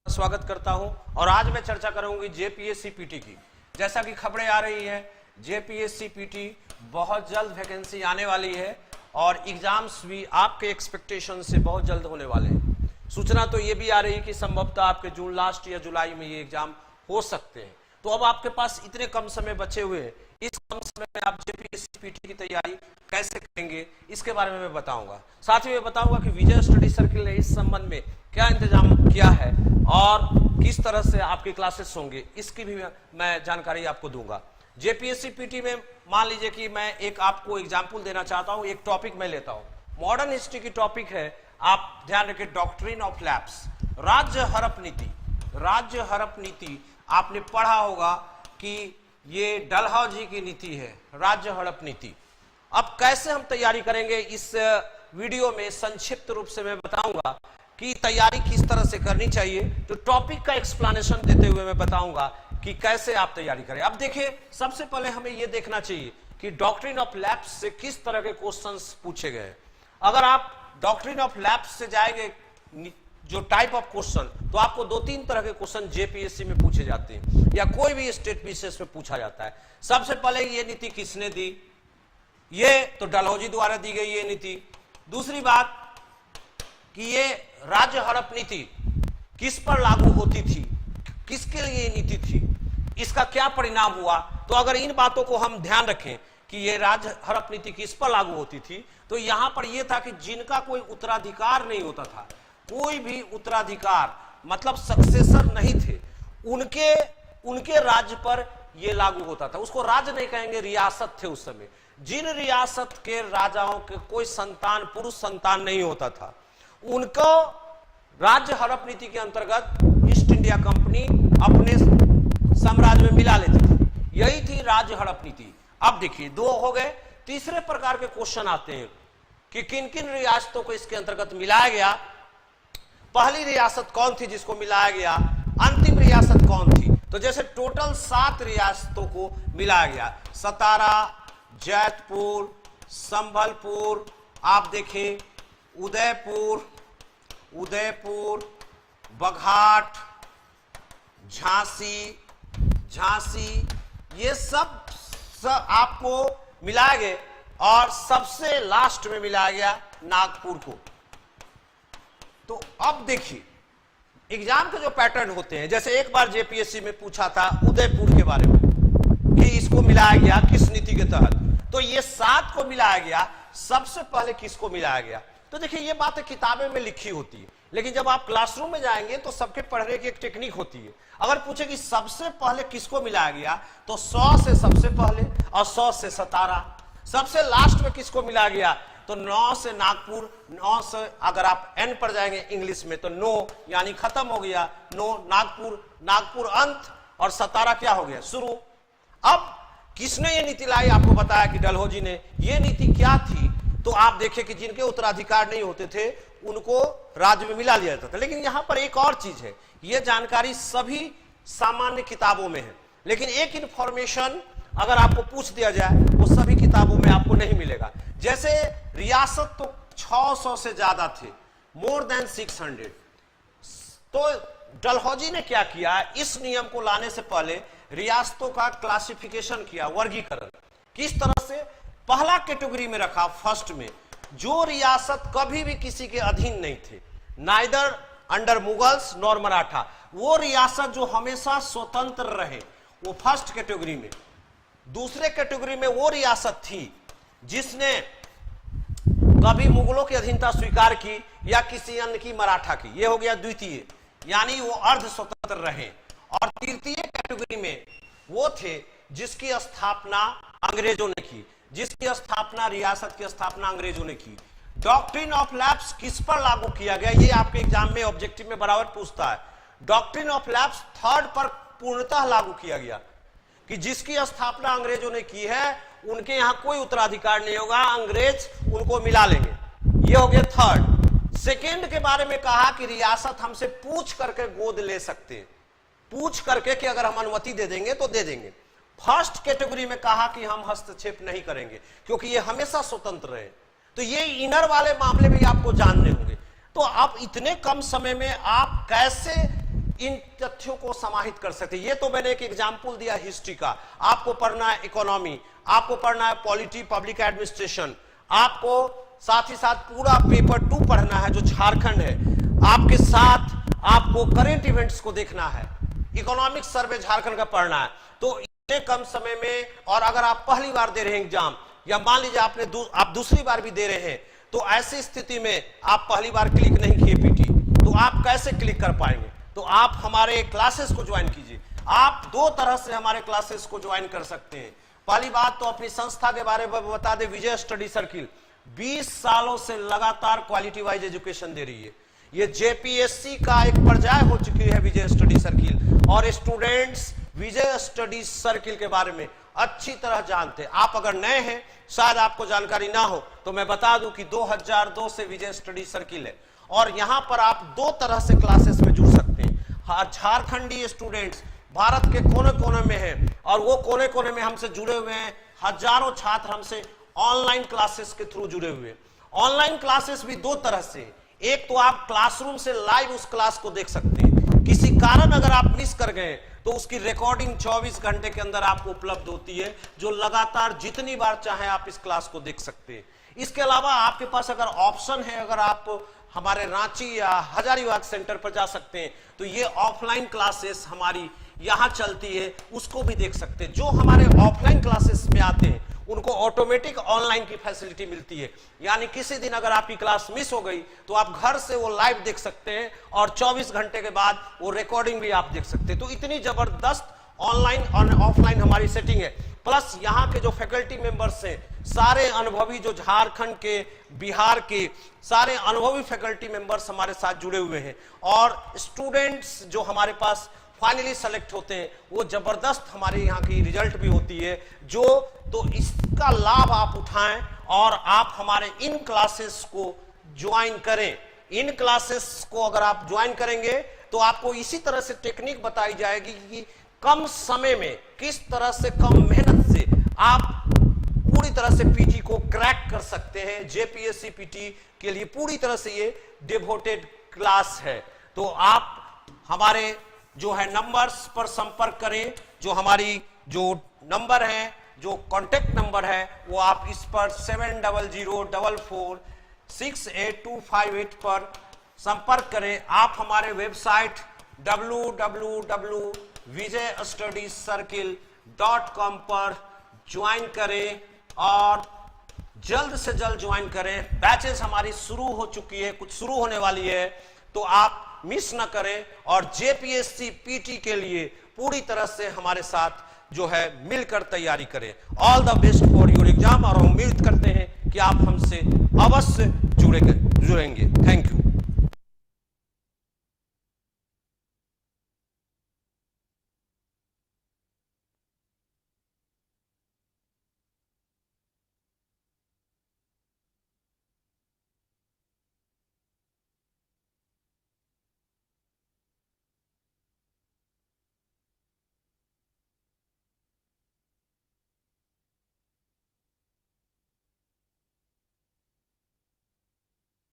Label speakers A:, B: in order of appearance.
A: स्वागत करता हूं और आज मैं चर्चा करूंगी जेपीएससी पीटी की। जैसा कि खबरें आ रही हैं, जेपीएससी पीटी बहुत जल्द वैकेंसी आने वाली है और एग्जाम्स भी आपके एक्सपेक्टेशन से बहुत जल्द होने वाले हैं। सूचना तो ये भी आ रही है कि संभवतः आपके जून लास्ट या जुलाई में ये एग्जाम हो सकते हैं। तो अब आपके पास इतने कम समय बचे हुए हैं, इस कम समय में आप जेपीएससी पीटी की तैयारी कैसे करेंगे इसके बारे में मैं बताऊंगा। साथ ही मैं बताऊंगा कि विजय स्टडी सर्किल ने इस संबंध में क्या इंतजाम किया है और किस तरह से आपकी क्लासेस होंगे, इसकी भी मैं जानकारी आपको दूंगा। जेपीएससी पीटी में मान लीजिए कि मैं एक आपको एग्जाम्पल देना चाहता हूं, एक टॉपिक मैं लेता हूं, मॉडर्न हिस्ट्री की टॉपिक है। आप ध्यान रखें, डॉक्ट्रिन ऑफ लैप्स, राज्य हड़प नीति। राज्य हड़प नीति आपने पढ़ा होगा कि ये डलहौजी की नीति है, राज्य हड़प नीति। अब कैसे हम तैयारी करेंगे, इस वीडियो में संक्षिप्त रूप से मैं बताऊंगा कि तैयारी किस तरह से करनी चाहिए। तो टॉपिक का एक्सप्लेनेशन देते हुए मैं बताऊंगा कि कैसे आप तैयारी करें। अब देखिए, सबसे पहले हमें यह देखना चाहिए कि डॉक्ट्रिन ऑफ लैप्स से किस तरह के क्वेश्चंस पूछे गए। अगर आप डॉक्ट्रिन ऑफ लैप्स से जाएंगे, जो टाइप ऑफ क्वेश्चन, तो आपको 2-3 तरह के क्वेश्चन जेपीएससी में पूछे जाते हैं या कोई भी स्टेट विशेष में पूछा जाता है। सबसे पहले ये नीति किसने दी, ये तो डलहौजी द्वारा दी गई ये नीति। दूसरी बात कि ये राज्य हड़प नीति किस पर लागू होती थी, किसके लिए ये नीति थी, इसका क्या परिणाम हुआ। तो अगर इन बातों को हम ध्यान रखें कि ये राज्य हड़प नीति किस पर लागू होती थी, तो यहां पर यह था कि जिनका कोई उत्तराधिकार नहीं होता था, कोई भी उत्तराधिकार मतलब सक्सेसर नहीं थे, उनके राज्य पर यह लागू होता था। उसको राज्य नहीं कहेंगे, रियासत थे उस समय। जिन रियासत के राजाओं के कोई संतान, पुरुष संतान नहीं होता था, उनको राज्य हड़प नीति के अंतर्गत ईस्ट इंडिया कंपनी अपने साम्राज्य में मिला लेती थी। यही थी राज्य हड़प नीति। अब देखिए, 2 हो गए। तीसरे प्रकार के क्वेश्चन आते हैं कि किन किन रियासतों को इसके अंतर्गत मिलाया गया। पहली रियासत कौन थी जिसको मिलाया गया, अंतिम रियासत कौन थी। तो जैसे टोटल 7 रियासतों को मिलाया गया, सतारा, जैतपुर, संभलपुर, आप देखें उदयपुर, बघाट, झांसी, ये सब आपको मिलाया गया और सबसे लास्ट में मिलाया गया नागपुर को। तो अब देखिए, एग्जाम के जो पैटर्न होते हैं, जैसे एक बार जेपीएससी में पूछा था उदयपुर के बारे में कि इसको मिलाया गया किस नीति के तहत, तो ये 7 को मिलाया गया। सबसे पहले किसको मिलाया गया, तो देखिए ये बातें किताबें में लिखी होती है, लेकिन जब आप क्लासरूम में जाएंगे तो सबके पढ़ने की एक टेक्निक होती है। अगर पूछे कि सबसे पहले किसको मिलाया गया, तो 100 से सबसे पहले और 100 से सतारा। सबसे लास्ट में किसको मिलाया गया, तो 9 से नागपुर, 9 से अगर आप एन पर जाएंगे इंग्लिश में तो 9 यानी खत्म हो गया, 9 नागपुर अंत और सतारा क्या हो गया, शुरू। अब किसने ये नीति लाई, आपको बताया कि डलहौजी ने। ये नीति क्या थी, तो आप देखिए कि जिनके उत्तराधिकार नहीं होते थे उनको राज्य में मिला लिया जाता था। लेकिन यहां पर एक और चीज है, यह जानकारी सभी सामान्य किताबों में है, लेकिन एक इंफॉर्मेशन अगर आपको पूछ दिया जाए वो सभी किताबों में आपको नहीं मिलेगा। जैसे रियासत तो 600 से ज्यादा थे, मोर देन 600। तो डलहौजी ने क्या किया, इस नियम को लाने से पहले रियासतों का क्लासिफिकेशन किया, वर्गीकरण। किस तरह से, पहला कैटेगरी में रखा, फर्स्ट में, जो रियासत कभी भी किसी के अधीन नहीं थे, neither under Mughals nor Maratha, वो रियासत जो हमेशा स्वतंत्र रहे, वो फर्स्ट कैटेगरी में। दूसरे कैटेगरी में वो रियासत थी जिसने कभी मुगलों की अधीनता स्वीकार की या किसी अन्य की, मराठा की, ये हो गया द्वितीय, यानी वो अर्ध स्वतंत्र रहे। और तृतीय कैटेगरी में वो थे जिसकी स्थापना अंग्रेजों ने की, जिसकी स्थापना, रियासत की स्थापना अंग्रेजों ने की। डॉक्ट्रिन ऑफ लैप्स किस पर लागू किया गया, ये आपके एग्जाम में ऑब्जेक्टिव में बराबर पूछता है। डॉक्ट्रिन ऑफ लैप्स 3rd पर पूर्णतः लागू किया गया कि जिसकी स्थापना अंग्रेजों ने की है उनके यहां कोई उत्तराधिकार नहीं होगा, अंग्रेज उनको मिला लेंगे। ये हो गया 3rd। सेकेंड के बारे में कहा कि रियासत हमसे पूछ करके गोद ले सकते हैं, पूछ करके कि अगर हम अनुमति दे देंगे तो दे देंगे। फर्स्ट कैटेगरी में कहा कि हम हस्तक्षेप नहीं करेंगे क्योंकि ये हमेशा स्वतंत्र रहे। तो ये इनर वाले मामले भी आपको जानने होंगे। तो आप इतने कम समय में आप कैसे इन तथ्यों को समाहित कर सकते हैं। ये तो मैंने एक एग्जाम्पल दिया हिस्ट्री का, आपको पढ़ना है इकोनॉमी, आपको पढ़ना है पॉलिटी, पब्लिक एडमिनिस्ट्रेशन, आपको साथ ही साथ पूरा पेपर 2 पढ़ना है जो झारखंड है, आपके साथ आपको करंट इवेंट्स को देखना है, इकोनॉमिक सर्वे झारखंड का पढ़ना है। तो इतने कम समय में, और अगर आप पहली बार दे रहे हैं एग्जाम, या मान लीजिए आप दूसरी बार भी दे रहे हैं, तो ऐसी स्थिति में आप पहली बार क्लिक नहीं किए पीटी, तो आप कैसे क्लिक कर पाएंगे? तो आप हमारे क्लासेस को ज्वाइन कीजिए। आप 2 तरह से हमारे क्लासेस को ज्वाइन कर सकते हैं। पहली बात तो अपनी संस्था के बारे में बता दें, विजय स्टडी सर्किल 20 सालों से लगातार क्वालिटी वाइज एजुकेशन दे रही है। ये जेपीएससी का एक पर्याय हो चुकी है विजय स्टडी सर्किल, और स्टूडेंट्स विजय स्टडी सर्किल के बारे में अच्छी तरह जानते हैं। आप अगर नए हैं, शायद आपको जानकारी ना हो, तो मैं बता दूं कि 2002 से विजय स्टडी सर्किल है, और यहां पर आप 2 तरह से क्लासेस में जुड़ सकते हैं। झारखंडी स्टूडेंट्स भारत के कोने कोने में हैं, और वो कोने कोने में हमसे जुड़े हुए हैं। हजारों छात्र हमसे ऑनलाइन क्लासेस के थ्रू जुड़े हुए हैं। ऑनलाइन क्लासेस भी 2 तरह से, एक तो आप क्लासरूम से लाइव उस क्लास को देख सकते हैं, किसी कारण अगर आप मिस कर गए तो उसकी रिकॉर्डिंग 24 घंटे के अंदर आपको उपलब्ध होती है, जो लगातार जितनी बार चाहे आप इस क्लास को देख सकते हैं। इसके अलावा आपके पास अगर ऑप्शन है, अगर आप हमारे रांची या हजारीबाग सेंटर पर जा सकते हैं, तो ये ऑफलाइन क्लासेस हमारी यहां चलती है, उसको भी देख सकते हैं। जो हमारे ऑफलाइन क्लासेस में आते हैं उनको ऑटोमेटिक ऑनलाइन की फैसिलिटी मिलती है, यानी किसी दिन अगर आपकी क्लास मिस हो गई तो आप घर से वो लाइव देख सकते हैं, और 24 घंटे के बाद वो रिकॉर्डिंग भी आप देख सकते हैं। तो इतनी जबरदस्त ऑनलाइन और ऑफलाइन हमारी सेटिंग है। प्लस यहाँ के जो फैकल्टी मेंबर्स हैं, सारे अनुभवी, जो झारखंड के, बिहार के सारे अनुभवी फैकल्टी मेंबर्स हमारे साथ जुड़े हुए हैं, और स्टूडेंट्स जो हमारे पास फाइनली सेलेक्ट होते हैं वो जबरदस्त हमारे यहाँ की रिजल्ट भी होती है। तो इसका लाभ आप उठाएं और आप हमारे इन क्लासेस को ज्वाइन करें। इन क्लासेस को अगर आप ज्वाइन करेंगे तो आपको इसी तरह से टेक्निक बताई जाएगी कि कम समय में किस तरह से, कम मेहनत से आप पूरी तरह से पीटी को क्रैक कर सकते हैं। जेपीएससी पीटी के लिए पूरी तरह से ये डिवोटेड क्लास है। तो आप हमारे जो है नंबर्स पर संपर्क करें, जो हमारी जो नंबर है, जो कॉन्टेक्ट नंबर है, वो आप इस पर 7004468258 पर संपर्क करें। आप हमारे वेबसाइट www.vijaystudycircle.com पर ज्वाइन करें, और जल्द से जल्द ज्वाइन करें। बैचेस हमारी शुरू हो चुकी है, कुछ शुरू होने वाली है, तो आप मिस ना करें, और जेपीएससी पीटी के लिए पूरी तरह से हमारे साथ जो है मिलकर तैयारी करें। All the best for your exam, और हम उम्मीद करते हैं कि आप हमसे अवश्य जुड़ेंगे। Thank you.